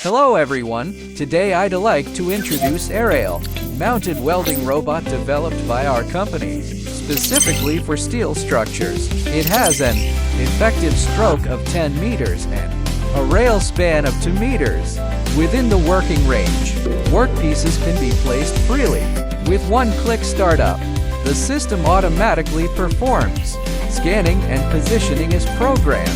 Hello everyone, today I'd like to introduce Aerial, mounted welding robot developed by our company, specifically for steel structures. It has an effective stroke of 10 meters and a rail span of 2 meters. Within the working range, workpieces can be placed freely. With one-click startup, the system automatically performs. Scanning and positioning is programmed.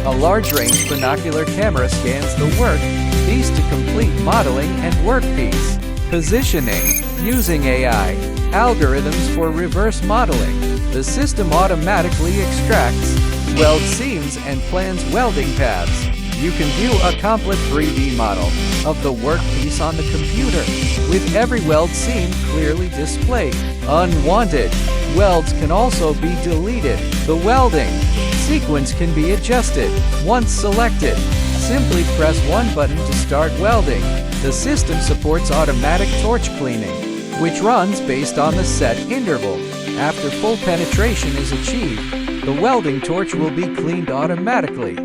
A large-range binocular camera scans the workpiece to complete modeling and workpiece positioning. Using AI algorithms for reverse modeling, the system automatically extracts weld seams and plans welding paths. You can view a complete 3D model of the workpiece on the computer, with every weld seam clearly displayed. Unwanted welds can also be deleted. The welding sequence can be adjusted. Once selected, simply press one button to start welding. The system supports automatic torch cleaning, which runs based on the set interval. After full penetration is achieved, the welding torch will be cleaned automatically.